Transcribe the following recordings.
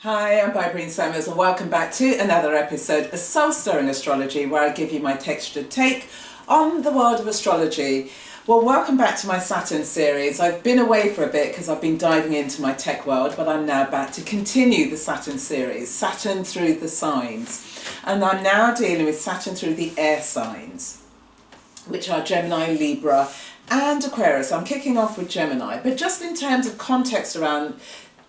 Hi, I'm Bybreen and welcome back to another episode of Soul Stirring Astrology, where I give you my textured take on the world of astrology. Well, welcome back to my Saturn series. I've been away for a bit because I've been diving into my tech world, but I'm now back to continue the Saturn series, Saturn through the signs. And I'm now dealing with Saturn through the air signs, which are Gemini, Libra and Aquarius. I'm kicking off with Gemini, but just in terms of context around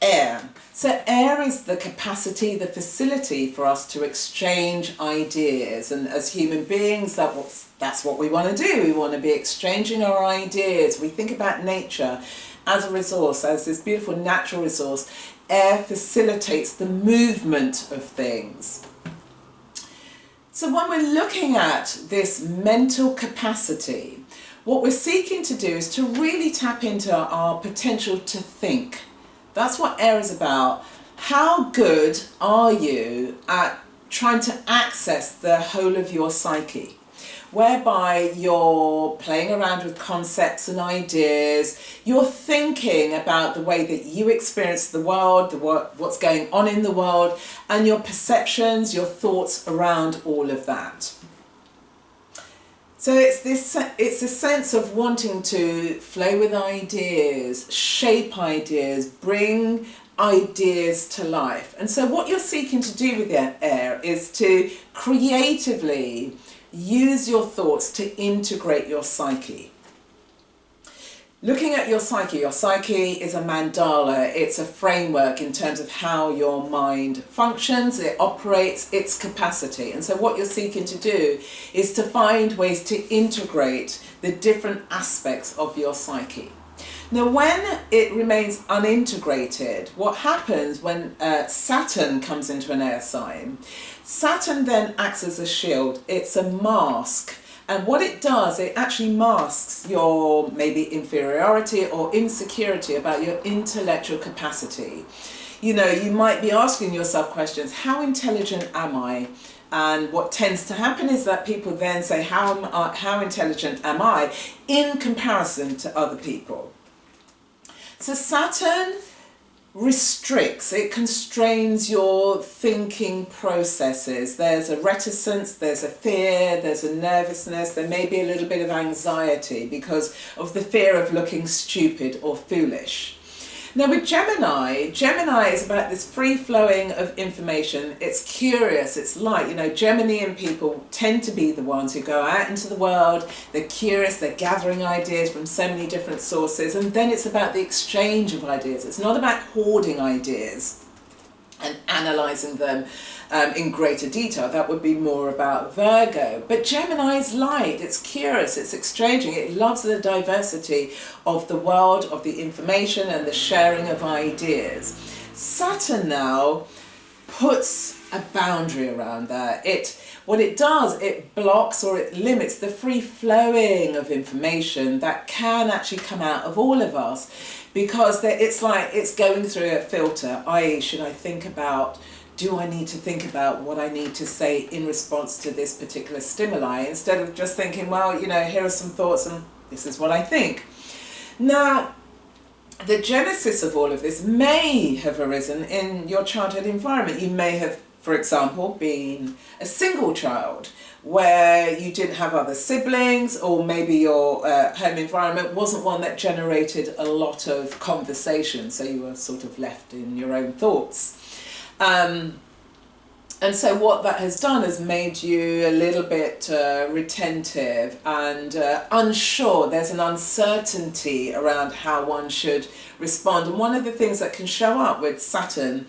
air. So air is the capacity, the facility for us to exchange ideas, and as human beings that's what we want to do. We want to be exchanging our ideas. We think about nature as a resource, as this beautiful natural resource. Air facilitates the movement of things. So when we're looking at this mental capacity, what we're seeking to do is to really tap into our potential to think. That's what air is about. How good are you at trying to access the whole of your psyche, whereby you're playing around with concepts and ideas, you're thinking about the way that you experience the world, what's going on in the world, and your perceptions, your thoughts around all of that. So it's a sense of wanting to flow with ideas, shape ideas, bring ideas to life. And so what you're seeking to do with air is to creatively use your thoughts to integrate your psyche. Looking at your psyche is a mandala. It's a framework in terms of how your mind functions, it operates, its capacity. And so what you're seeking to do is to find ways to integrate the different aspects of your psyche. Now, when it remains unintegrated, what happens when Saturn comes into an air sign? Saturn then acts as a shield. It's a mask. And what it does, it actually masks your maybe inferiority or insecurity about your intellectual capacity. You know, you might be asking yourself questions, how intelligent am I? And what tends to happen is that people then say, how intelligent am I in comparison to other people? So Saturn restricts, it constrains your thinking processes. There's a reticence, there's a fear, there's a nervousness, there may be a little bit of anxiety because of the fear of looking stupid or foolish. Now with Gemini is about this free flowing of information. It's curious, it's light. You know, Geminian people tend to be the ones who go out into the world, they're curious, they're gathering ideas from so many different sources, and then it's about the exchange of ideas. It's not about hoarding ideas and analysing them in greater detail. That would be more about Virgo. But Gemini is light, it's curious, it's exchanging, it loves the diversity of the world, of the information and the sharing of ideas. Saturn now puts a boundary around that. What it does, it blocks or it limits the free flowing of information that can actually come out of all of us, because it's like it's going through a filter, i.e. do I need to think about what I need to say in response to this particular stimuli, instead of just thinking, well, you know, here are some thoughts and this is what I think. Now, the genesis of all of this may have arisen in your childhood environment. You may have, for example, been a single child where you didn't have other siblings, or maybe your home environment wasn't one that generated a lot of conversation, so you were sort of left in your own thoughts. And so what that has done has made you a little bit retentive and unsure. There's an uncertainty around how one should respond. And one of the things that can show up with Saturn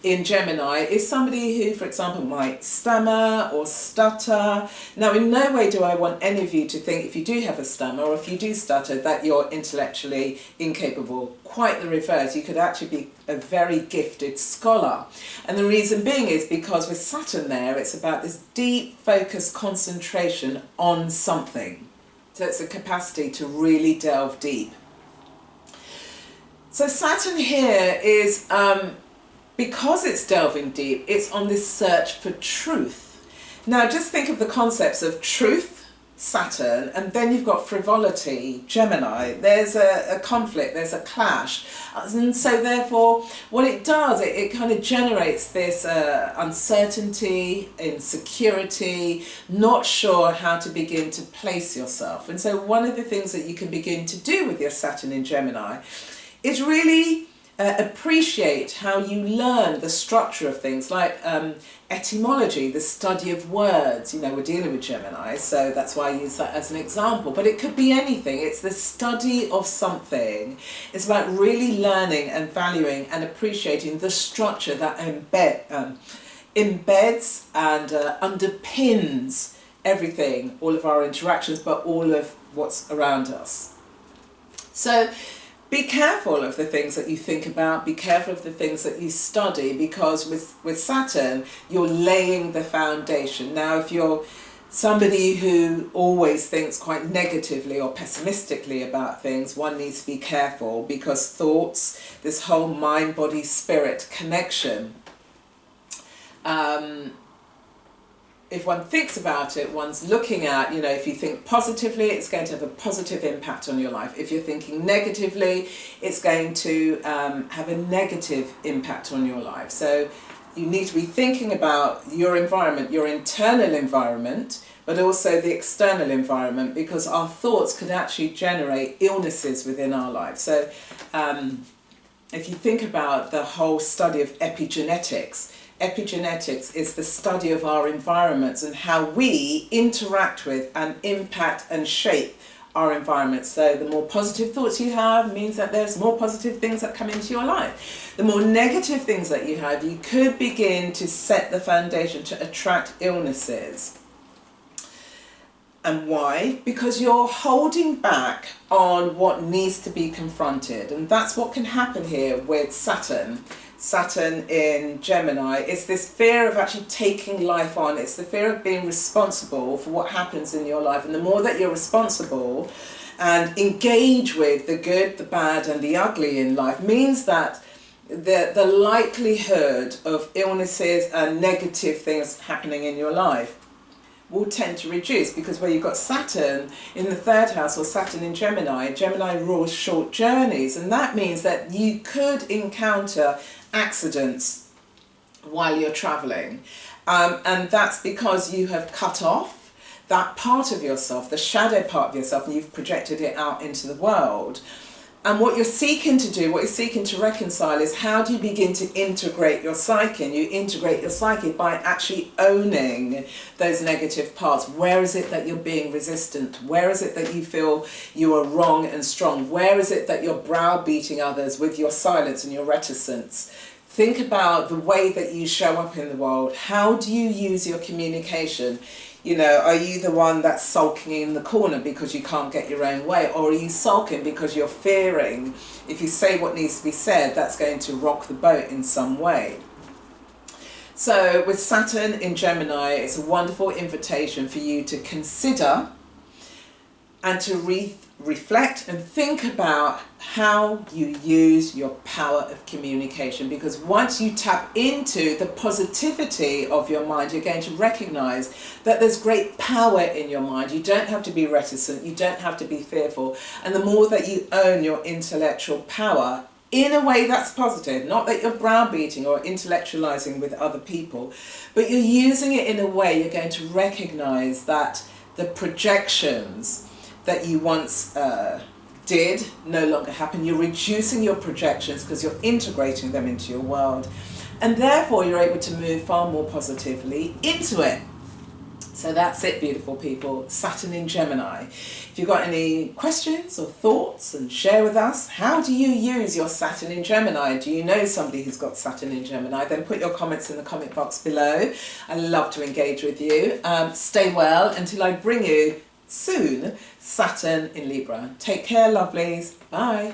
in Gemini is somebody who, for example, might stammer or stutter. Now, in no way do I want any of you to think, if you do have a stammer or if you do stutter, that you're intellectually incapable. Quite the reverse. You could actually be a very gifted scholar. And the reason being is because with Saturn there, it's about this deep focus concentration on something. So it's a capacity to really delve deep. So Saturn here is, because it's delving deep, it's on this search for truth. Now just think of the concepts of truth, Saturn, and then you've got frivolity, Gemini. There's a conflict, there's a clash. And so therefore, what it does, it kind of generates this uncertainty, insecurity, not sure how to begin to place yourself. And so one of the things that you can begin to do with your Saturn in Gemini is really appreciate how you learn the structure of things, like etymology, the study of words. You know, we're dealing with Gemini, so that's why I use that as an example. But it could be anything. It's the study of something. It's about really learning and valuing and appreciating the structure that embeds and underpins everything, all of our interactions, but all of what's around us. So be careful of the things that you think about, be careful of the things that you study, because with Saturn, you're laying the foundation. Now, if you're somebody who always thinks quite negatively or pessimistically about things, one needs to be careful, because thoughts, this whole mind, body, spirit connection, if one thinks about it, one's looking at, you know, if you think positively, it's going to have a positive impact on your life. If you're thinking negatively, it's going to have a negative impact on your life. So you need to be thinking about your environment, your internal environment, but also the external environment, because our thoughts could actually generate illnesses within our life. So if you think about the whole study of epigenetics, epigenetics is the study of our environments and how we interact with and impact and shape our environment. So the more positive thoughts you have means that there's more positive things that come into your life. The more negative things that you have, you could begin to set the foundation to attract illnesses. And why? Because you're holding back on what needs to be confronted. And that's what can happen here with Saturn. Saturn in Gemini, it's this fear of actually taking life on. It's the fear of being responsible for what happens in your life. And the more that you're responsible and engage with the good, the bad and the ugly in life, means that the likelihood of illnesses and negative things happening in your life will tend to reduce, because where you've got Saturn in the third house, or Saturn in Gemini, Gemini rules short journeys, and that means that you could encounter accidents while you're travelling, and that's because you have cut off that part of yourself, the shadow part of yourself, and you've projected it out into the world. And what you're seeking to do, what you're seeking to reconcile, is how do you begin to integrate your psyche? And you integrate your psyche by actually owning those negative parts. Where is it that you're being resistant? Where is it that you feel you are wrong and strong? Where is it that you're browbeating others with your silence and your reticence? Think about the way that you show up in the world. How do you use your communication? You know, are you the one that's sulking in the corner because you can't get your own way? Or are you sulking because you're fearing if you say what needs to be said, that's going to rock the boat in some way? So with Saturn in Gemini, it's a wonderful invitation for you to consider and to reflect and think about how you use your power of communication, because once you tap into the positivity of your mind, you're going to recognize that there's great power in your mind. You don't have to be reticent, you don't have to be fearful, and the more that you own your intellectual power in a way that's positive, not that you're browbeating or intellectualizing with other people, but you're using it in a way you're going to recognize that the projections that you once did no longer happen. You're reducing your projections because you're integrating them into your world, and therefore you're able to move far more positively into it. So that's it, beautiful people. Saturn in Gemini. If you've got any questions or thoughts, and share with us, how do you use your Saturn in Gemini? Do you know somebody who's got Saturn in Gemini? Then put your comments in the comment box below. I love to engage with you. Stay well until I bring you soon Saturn in Libra. Take care, lovelies. Bye.